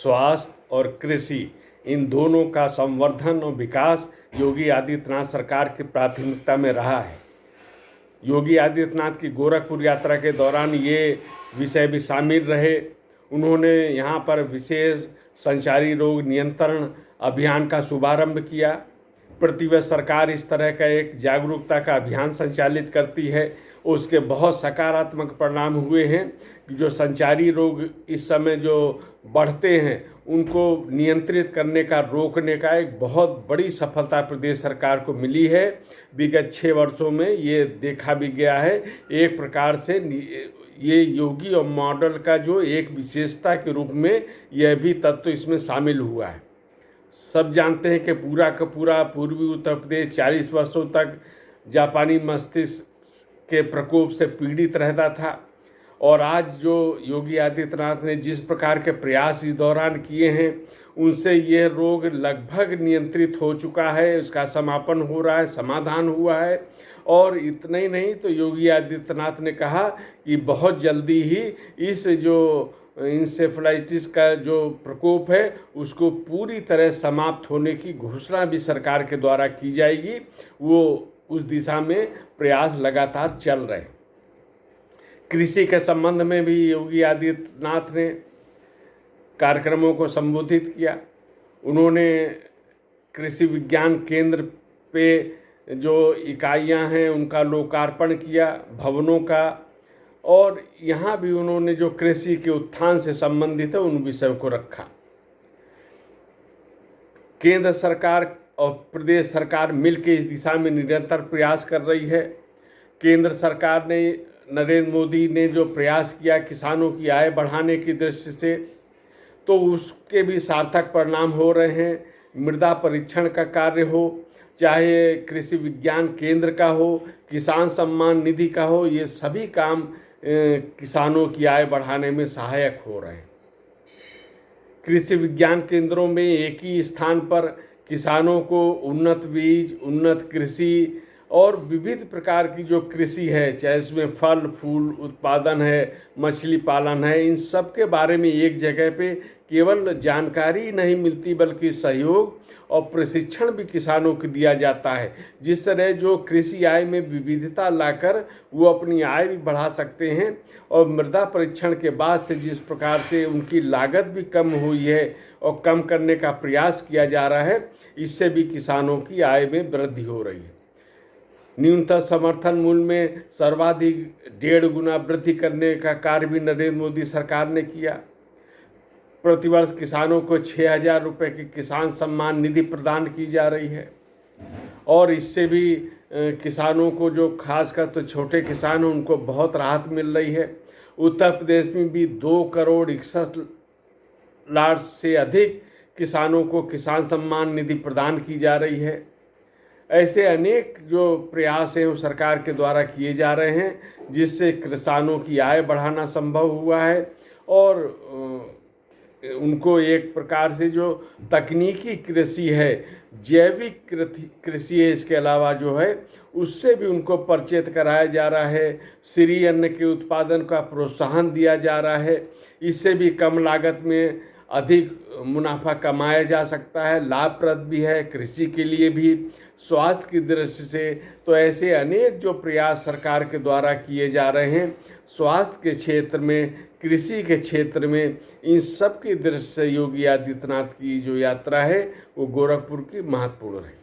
स्वास्थ्य और कृषि, इन दोनों का संवर्धन और विकास योगी आदित्यनाथ सरकार की प्राथमिकता में रहा है। योगी आदित्यनाथ की गोरखपुर यात्रा के दौरान ये विषय भी शामिल रहे। उन्होंने यहाँ पर विशेष संचारी रोग नियंत्रण अभियान का शुभारंभ किया। प्रतिवर्ष सरकार इस तरह का एक जागरूकता का अभियान संचालित करती है। उसके बहुत सकारात्मक परिणाम हुए हैं कि जो संचारी रोग इस समय जो बढ़ते हैं उनको नियंत्रित करने का, रोकने का एक बहुत बड़ी सफलता प्रदेश सरकार को मिली है। विगत 6 वर्षों में ये देखा भी गया है। एक प्रकार से ये योगी और मॉडल का जो एक विशेषता के रूप में यह भी तत्व इसमें शामिल हुआ है। सब जानते हैं कि पूरा का पूरा पूर्वी उत्तर प्रदेश 40 वर्षों तक जापानी मस्तिष्क के प्रकोप से पीड़ित रहता था, और आज जो योगी आदित्यनाथ ने जिस प्रकार के प्रयास इस दौरान किए हैं उनसे यह रोग लगभग नियंत्रित हो चुका है, उसका समापन हो रहा है, समाधान हुआ है। और इतना ही नहीं तो योगी आदित्यनाथ ने कहा कि बहुत जल्दी ही इस जो इंसेफेलाइटिस का जो प्रकोप है उसको पूरी तरह समाप्त होने की घोषणा भी सरकार के द्वारा की जाएगी। वो उस दिशा में प्रयास लगातार चल रहे हैं। कृषि के संबंध में भी योगी आदित्यनाथ ने कार्यक्रमों को संबोधित किया। उन्होंने कृषि विज्ञान केंद्र पे जो इकाइयां हैं उनका लोकार्पण किया, भवनों का, और यहाँ भी उन्होंने जो कृषि के उत्थान से संबंधित है उन विषयों को रखा। केंद्र सरकार और प्रदेश सरकार मिलकर इस दिशा में निरंतर प्रयास कर रही है। केंद्र सरकार ने, नरेंद्र मोदी ने जो प्रयास किया किसानों की आय बढ़ाने की दृष्टि से, तो उसके भी सार्थक परिणाम हो रहे हैं। मृदा परीक्षण का कार्य हो, चाहे कृषि विज्ञान केंद्र का हो, किसान सम्मान निधि का हो, ये सभी काम किसानों की आय बढ़ाने में सहायक हो रहे हैं। कृषि विज्ञान केंद्रों में एक ही स्थान पर किसानों को उन्नत बीज, उन्नत कृषि और विविध प्रकार की जो कृषि है, चाहे इसमें फल फूल उत्पादन है, मछली पालन है, इन सब के बारे में एक जगह पे केवल जानकारी नहीं मिलती बल्कि सहयोग और प्रशिक्षण भी किसानों को दिया जाता है। जिस तरह जो कृषि आय में विविधता लाकर वो अपनी आय भी बढ़ा सकते हैं, और मृदा परीक्षण के बाद से जिस प्रकार से उनकी लागत भी कम हुई है और कम करने का प्रयास किया जा रहा है, इससे भी किसानों की आय में वृद्धि हो रही है। न्यूनतम समर्थन मूल्य में सर्वाधिक 1.5 गुना वृद्धि करने का कार्य भी नरेंद्र मोदी सरकार ने किया। प्रतिवर्ष किसानों को 6,000 रुपये की किसान सम्मान निधि प्रदान की जा रही है, और इससे भी किसानों को, जो खासकर तो छोटे किसान हैं, उनको बहुत राहत मिल रही है। उत्तर प्रदेश में भी 2,61,00,000 से अधिक किसानों को किसान सम्मान निधि प्रदान की जा रही है। ऐसे अनेक जो प्रयास हैं वो सरकार के द्वारा किए जा रहे हैं, जिससे किसानों की आय बढ़ाना संभव हुआ है, और उनको एक प्रकार से जो तकनीकी कृषि है, जैविक कृषि है, इसके अलावा जो है उससे भी उनको परिचित कराया जा रहा है। श्री अन्न के उत्पादन का प्रोत्साहन दिया जा रहा है। इससे भी कम लागत में अधिक मुनाफा कमाया जा सकता है, लाभप्रद भी है कृषि के लिए भी, स्वास्थ्य की दृष्टि से। तो ऐसे अनेक जो प्रयास सरकार के द्वारा किए जा रहे हैं स्वास्थ्य के क्षेत्र में, कृषि के क्षेत्र में, इन सब की दृष्टि से योगी आदित्यनाथ की जो यात्रा है वो गोरखपुर की महत्वपूर्ण है।